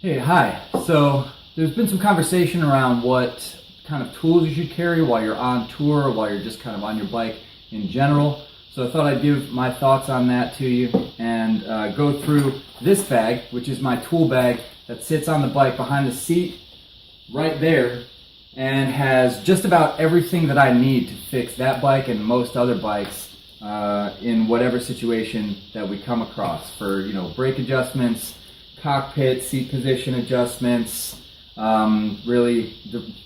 Hey, hi. So there's been some conversation around what kind of tools you should carry while you're on tour or while you're just kind of on your bike in general. So I thought I'd give my thoughts on that to you and go through this bag, which is my tool bag that sits on the bike behind the seat right there and has just about everything that I need to fix that bike and most other bikes in whatever situation that we come across for, brake adjustments, cockpit, seat position adjustments, really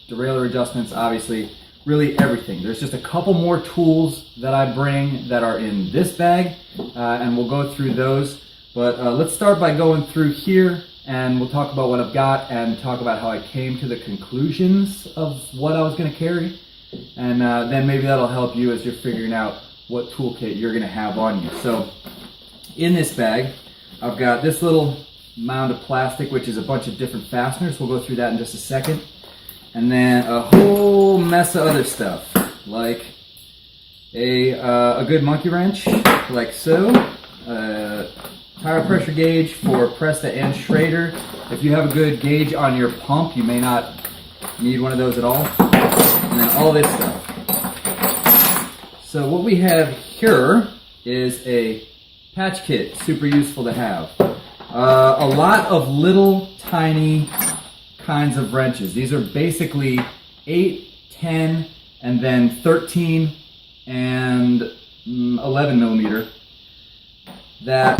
derailleur adjustments, obviously, really everything. There's just a couple more tools that I bring that are in this bag, and we'll go through those. But let's start by going through here, and we'll talk about what I've got and talk about how I came to the conclusions of what I was going to carry. And then maybe that'll help you as you're figuring out what toolkit you're going to have on you. So in this bag, I've got this little mound of plastic, which is a bunch of different fasteners. We'll go through that in just a second. And then a whole mess of other stuff, like a good monkey wrench, like so, tire pressure gauge for Presta and Schrader. If you have a good gauge on your pump, you may not need one of those at all. And then all this stuff. So what we have here is a patch kit, super useful to have. A lot of little tiny kinds of wrenches. These are basically 8, 10, and then 13 and 11 millimeter that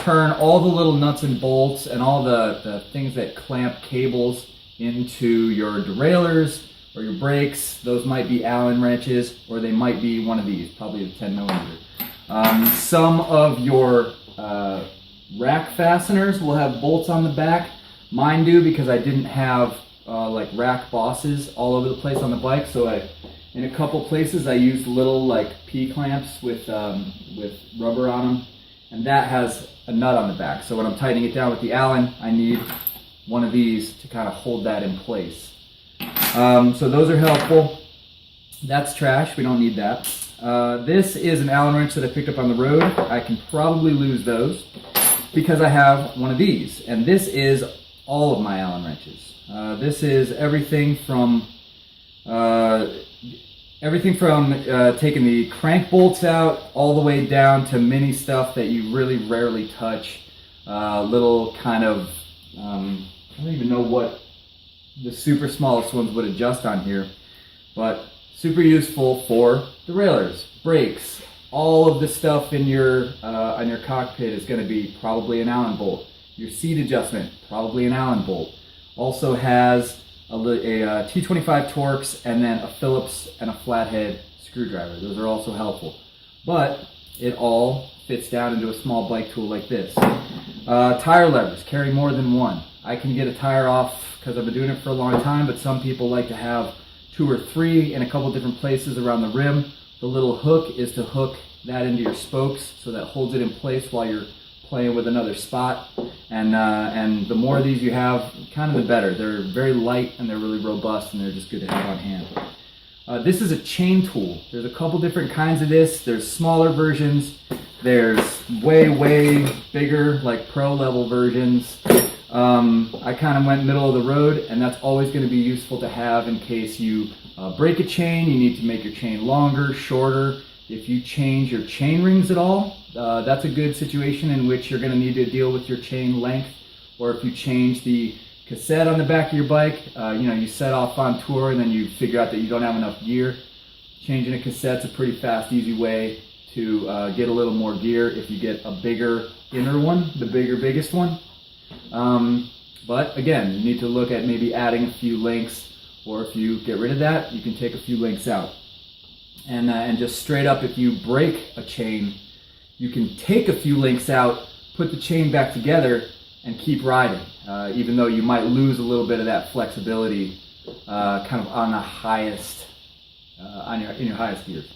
turn all the little nuts and bolts and all the things that clamp cables into your derailleurs or your brakes. Those might be Allen wrenches, or they might be one of these, probably the 10 millimeter. Some of your rack fasteners will have bolts on the back. Mine do, because I didn't have like rack bosses all over the place on the bike. So in a couple places I used little like P-clamps with rubber on them, and that has a nut on the back. So when I'm tightening it down with the Allen, I need one of these to kind of hold that in place. So those are helpful. That's trash, we don't need that. This is an Allen wrench that I picked up on the road. I can probably lose those because I have one of these, and this is all of my Allen wrenches. This is everything from taking the crank bolts out all the way down to mini stuff that you really rarely touch. Little kind of, I don't even know what the super smallest ones would adjust on here, but super useful for derailleurs, brakes. All of the stuff in your on your cockpit is going to be probably an Allen bolt. Your seat adjustment, probably an Allen bolt. Also has a T25 Torx and then a Phillips and a flathead screwdriver. Those are also helpful. But it all fits down into a small bike tool like this. Tire levers, carry more than one. I can get a tire off because I've been doing it for a long time, but some people like to have 2 or 3 in a couple different places around the rim. The little hook is to hook that into your spokes so that holds it in place while you're playing with another spot. And the more of these you have, kind of the better. They're very light and they're really robust, and they're just good to have on hand. This is a chain tool. There's a couple different kinds of this. There's smaller versions. There's way bigger, like pro level versions. I kind of went middle of the road, and that's always going to be useful to have in case you break a chain. You need to make your chain longer, shorter. If you change your chain rings at all, that's a good situation in which you're going to need to deal with your chain length. Or if you change the cassette on the back of your bike, you set off on tour and then you figure out that you don't have enough gear. Changing a cassette's a pretty fast, easy way to get a little more gear if you get a bigger inner one, the biggest one. But again, you need to look at maybe adding a few links, or if you get rid of that, you can take a few links out. And just straight up, if you break a chain, you can take a few links out, put the chain back together, and keep riding, even though you might lose a little bit of that flexibility kind of on the highest, in your highest gears.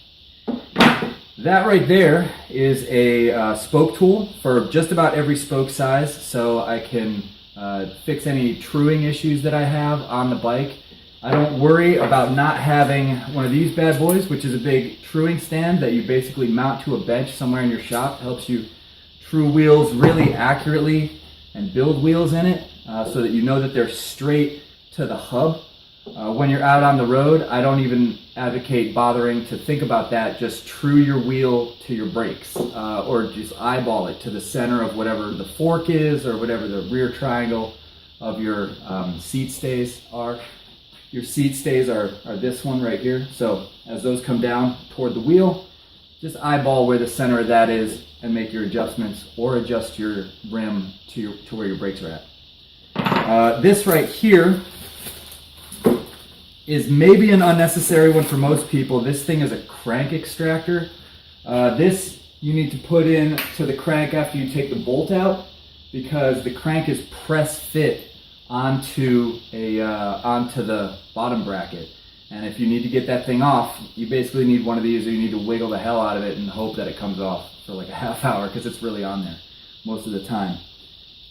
That right there is a spoke tool for just about every spoke size, so I can fix any truing issues that I have on the bike. I don't worry about not having one of these bad boys, which is a big truing stand that you basically mount to a bench somewhere in your shop. It helps you true wheels really accurately and build wheels in it so that you know that they're straight to the hub. When you're out on the road, I don't even advocate bothering to think about that. Just true your wheel to your brakes, or just eyeball it to the center of whatever the fork is, or whatever the rear triangle of your seat stays are. Your seat stays are this one right here. So as those come down toward the wheel, just eyeball where the center of that is and make your adjustments, or adjust your rim to where your brakes are at. This right here is maybe an unnecessary one for most people. This thing is a crank extractor. This you need to put in to the crank after you take the bolt out, because the crank is press fit onto the bottom bracket. And if you need to get that thing off, you basically need one of these, or you need to wiggle the hell out of it and hope that it comes off for like a half hour, because it's really on there most of the time.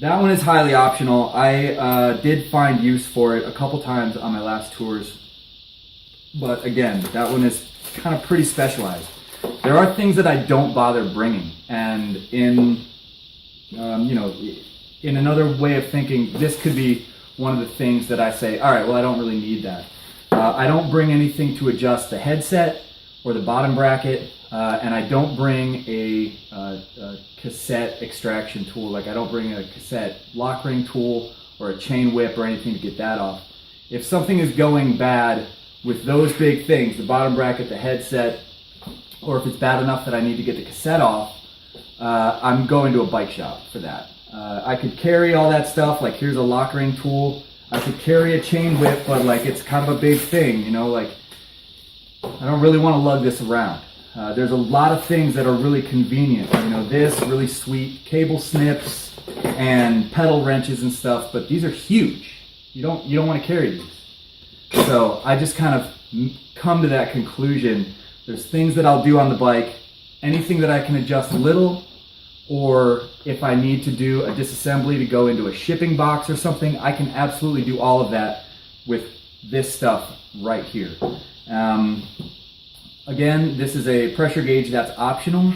That one is highly optional. I did find use for it a couple times on my last tours, but again, that one is kind of pretty specialized. There are things that I don't bother bringing, and in another way of thinking, this could be one of the things that I say, all right, well, I don't really need that. I don't bring anything to adjust the headset or the bottom bracket, and I don't bring a cassette extraction tool. Like, I don't bring a cassette lock ring tool or a chain whip or anything to get that off. If something is going bad with those big things, the bottom bracket, the headset, or if it's bad enough that I need to get the cassette off, I'm going to a bike shop for that. I could carry all that stuff, like here's a lock ring tool. I could carry a chain whip, but like it's kind of a big thing, you know, like I don't really want to lug this around. There's a lot of things that are really convenient, you know, this really sweet cable snips and pedal wrenches and stuff, but these are huge. You don't want to carry these. So I just kind of come to that conclusion. There's things that I'll do on the bike, anything that I can adjust a little, or if I need to do a disassembly to go into a shipping box or something, I can absolutely do all of that with this stuff right here. Again, this is a pressure gauge that's optional.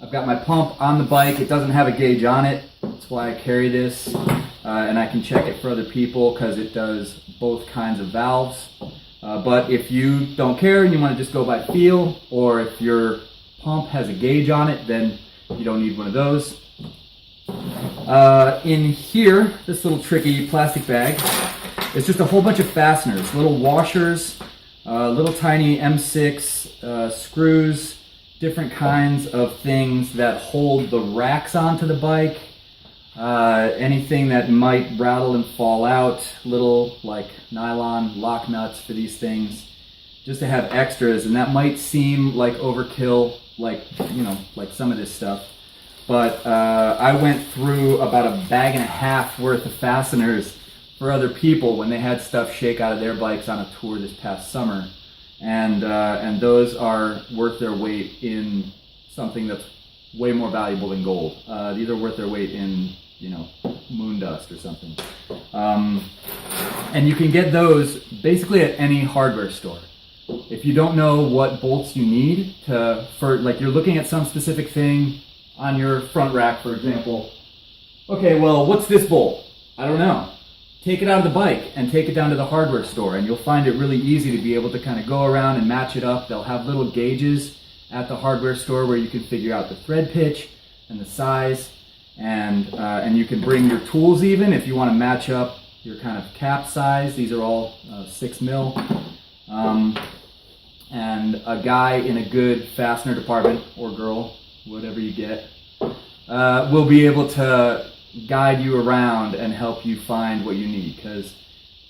I've got my pump on the bike. It doesn't have a gauge on it. That's why I carry this. And I can check it for other people because it does both kinds of valves. But if you don't care and you want to just go by feel, or if your pump has a gauge on it, then you don't need one of those. In here, this little tricky plastic bag, it's just a whole bunch of fasteners, little washers, little tiny M6 screws, different kinds of things that hold the racks onto the bike, anything that might rattle and fall out, little like nylon lock nuts for these things, just to have extras. And that might seem like overkill, like, you know, like some of this stuff, but I went through about a bag and a half worth of fasteners for other people when they had stuff shake out of their bikes on a tour this past summer, and those are worth their weight in something that's way more valuable than gold. These are worth their weight in, you know, moon dust or something. And you can get those basically at any hardware store. If you don't know what bolts you need for like you're looking at some specific thing on your front rack, for example. Okay, well, what's this bolt? I don't know. Take it out of the bike and take it down to the hardware store, and you'll find it really easy to be able to kind of go around and match it up. They'll have little gauges at the hardware store where you can figure out the thread pitch and the size, and you can bring your tools even if you want to match up your kind of cap size. These are all 6 mil. And a guy in a good fastener department, or girl, whatever you get, will be able to guide you around and help you find what you need, because,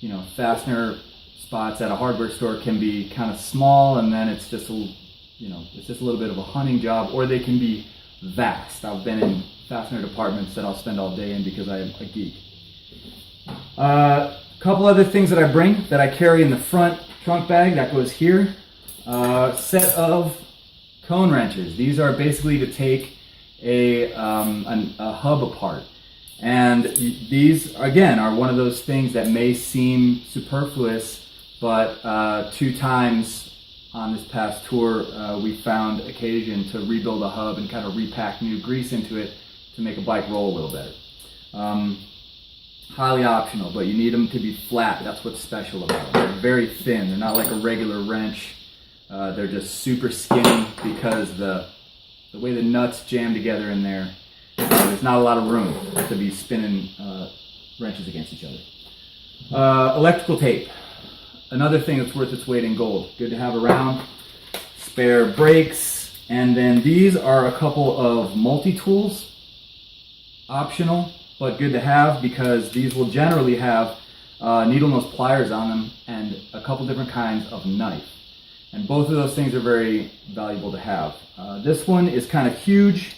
you know, fastener spots at a hardware store can be kind of small, and then it's just a little bit of a hunting job, or they can be vast. I've been in fastener departments that I'll spend all day in because I am a geek. A couple other things that I bring that I carry in the front trunk bag that goes here. Set of cone wrenches. These are basically to take a hub apart. And these, again, are one of those things that may seem superfluous, but 2 times on this past tour, we found occasion to rebuild a hub and kind of repack new grease into it to make a bike roll a little better. Highly optional, but you need them to be flat. That's what's special about them. They're very thin. They're not like a regular wrench. They're just super skinny because the way the nuts jam together in there, there's not a lot of room to be spinning wrenches against each other. Electrical tape. Another thing that's worth its weight in gold. Good to have around. Spare brakes. And then these are a couple of multi-tools. Optional, but good to have because these will generally have needle nose pliers on them and a couple different kinds of knife. And both of those things are very valuable to have. This one is kind of huge.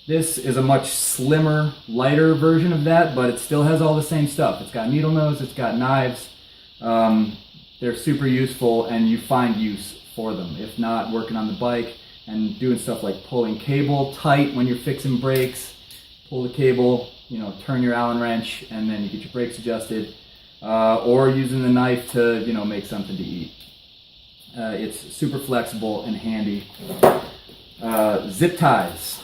This is a much slimmer, lighter version of that, but it still has all the same stuff. It's got needle nose, it's got knives. They're super useful and you find use for them. If not, working on the bike and doing stuff like pulling cable tight when you're fixing brakes. Pull the cable, turn your Allen wrench, and then you get your brakes adjusted, or using the knife to, make something to eat. It's super flexible and handy. Zip ties.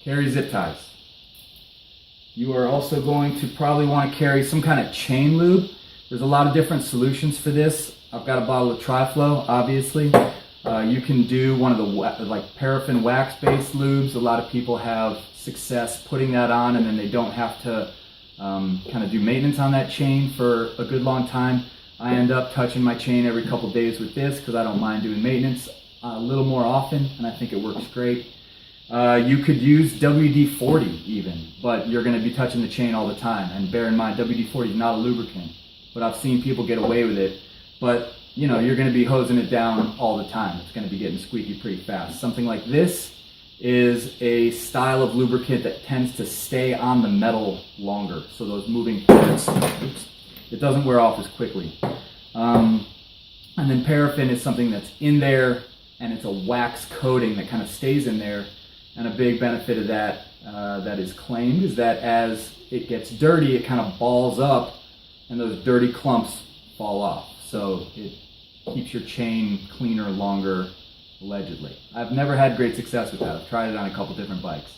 Carry zip ties. You are also going to probably want to carry some kind of chain lube. There's a lot of different solutions for this. I've got a bottle of Tri-Flow, obviously. You can do one of the paraffin wax-based lubes. A lot of people have success putting that on, and then they don't have to kind of do maintenance on that chain for a good long time. I end up touching my chain every couple days with this because I don't mind doing maintenance a little more often, and I think it works great. You could use WD-40 even, but you're going to be touching the chain all the time. And bear in mind, WD-40 is not a lubricant, but I've seen people get away with it. But you're going to be hosing it down all the time. It's going to be getting squeaky pretty fast. Something like this is a style of lubricant that tends to stay on the metal longer. So those moving parts, it doesn't wear off as quickly. And then paraffin is something that's in there, and it's a wax coating that kind of stays in there. And a big benefit of that that is claimed is that as it gets dirty, it kind of balls up, and those dirty clumps fall off. So it keeps your chain cleaner longer, allegedly. I've never had great success with that. I've tried it on a couple different bikes.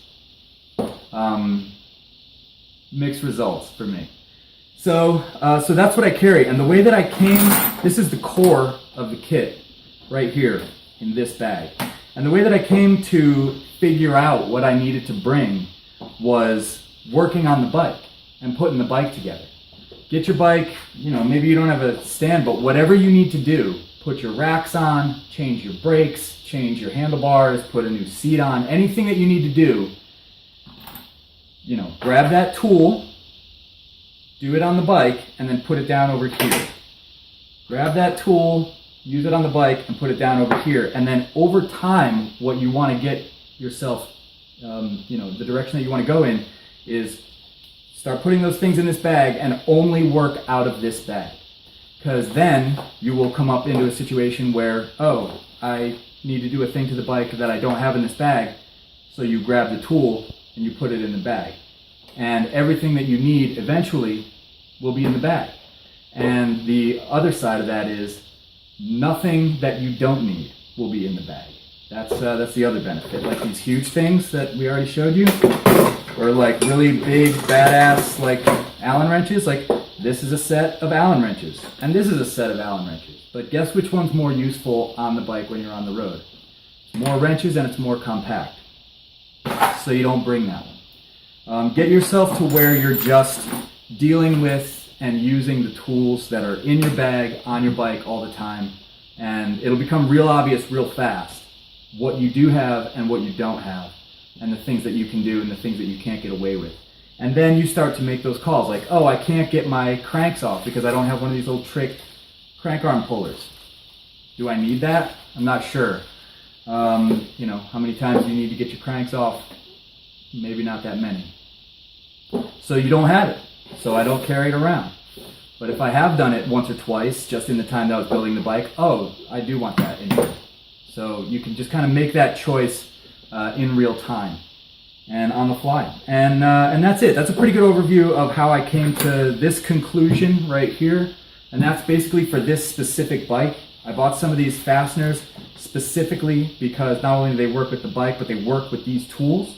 Mixed results for me. So that's what I carry. And the way that I came, this is the core of the kit right here in this bag. And the way that I came to figure out what I needed to bring was working on the bike and putting the bike together. Get your bike, maybe you don't have a stand, but whatever you need to do, put your racks on, change your brakes, change your handlebars, put a new seat on, anything that you need to do, grab that tool, do it on the bike, and then put it down over here. Grab that tool, use it on the bike, and put it down over here. And then over time, what you want to get yourself, the direction that you want to go in is start putting those things in this bag and only work out of this bag. Because then you will come up into a situation where, oh, I need to do a thing to the bike that I don't have in this bag. So you grab the tool and you put it in the bag. And everything that you need eventually will be in the bag. And the other side of that is nothing that you don't need will be in the bag. That's the other benefit. Like these huge things that we already showed you, or like really big, badass like Allen wrenches. Like this is a set of Allen wrenches, and this is a set of Allen wrenches. But guess which one's more useful on the bike when you're on the road? It's more wrenches and it's more compact. So you don't bring that one. Get yourself to where you're just dealing with and using the tools that are in your bag on your bike all the time, and it'll become real obvious real fast what you do have and what you don't have, and the things that you can do and the things that you can't get away with. And then you start to make those calls like, oh, I can't get my cranks off because I don't have one of these little trick crank arm pullers. Do I need that? I'm not sure. How many times do you need to get your cranks off? Maybe not that many. So you don't have it. So I don't carry it around. But if I have done it once or twice, just in the time that I was building the bike, oh, I do want that in here. So you can just kind of make that choice in real time and on the fly. And that's it. That's a pretty good overview of how I came to this conclusion right here. And that's basically for this specific bike. I bought some of these fasteners specifically because not only do they work with the bike, but they work with these tools.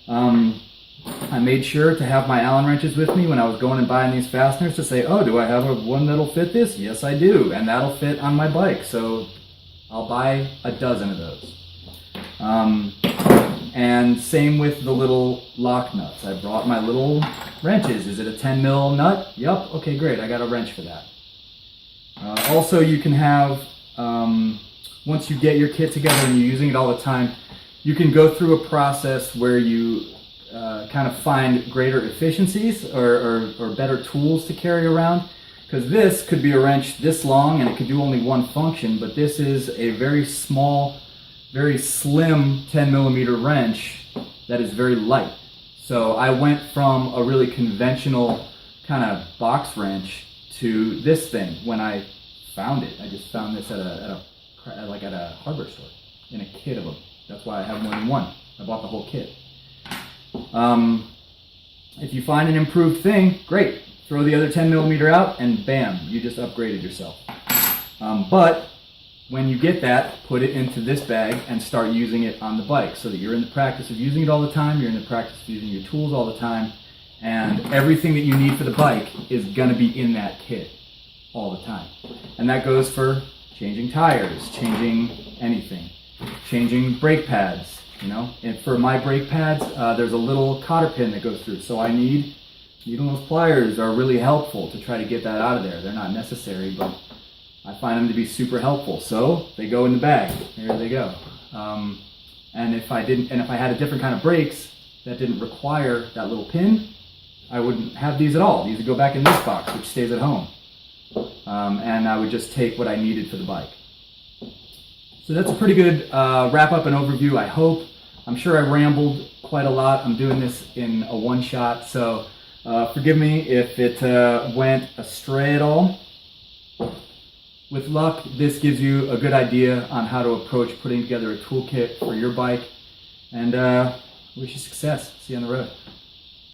I made sure to have my Allen wrenches with me when I was going and buying these fasteners to say, oh, do I have one that'll fit this? Yes, I do, and that'll fit on my bike, so I'll buy a dozen of those. And same with the little lock nuts. I brought my little wrenches. Is it a 10 mil nut? Yup, okay, great, I got a wrench for that. Also, you can have, once you get your kit together and you're using it all the time, you can go through a process where you kind of find greater efficiencies or better tools to carry around. Because this could be a wrench this long and it could do only one function, but this is a very small, very slim 10 millimeter wrench that is very light. So I went from a really conventional kind of box wrench to this thing when I found it. I just found this at a hardware store in a kit of them. That's why I have more than one. I bought the whole kit. If you find an improved thing, great. Throw the other 10 millimeter out and bam, you just upgraded yourself. But when you get that, put it into this bag and start using it on the bike so that you're in the practice of using it all the time, you're in the practice of using your tools all the time, and everything that you need for the bike is going to be in that kit all the time. And that goes for changing tires, changing anything, changing brake pads. You know, and for my brake pads, there's a little cotter pin that goes through. So I need needle nose pliers are really helpful to try to get that out of there. They're not necessary, but I find them to be super helpful. So they go in the bag. There they go. And if I had a different kind of brakes that didn't require that little pin, I wouldn't have these at all. These would go back in this box, which stays at home. And I would just take what I needed for the bike. So that's a pretty good wrap up and overview, I hope. I'm sure I rambled quite a lot. I'm doing this in a one shot, so forgive me if it went astray at all. With luck, this gives you a good idea on how to approach putting together a toolkit for your bike, and wish you success. See you on the road.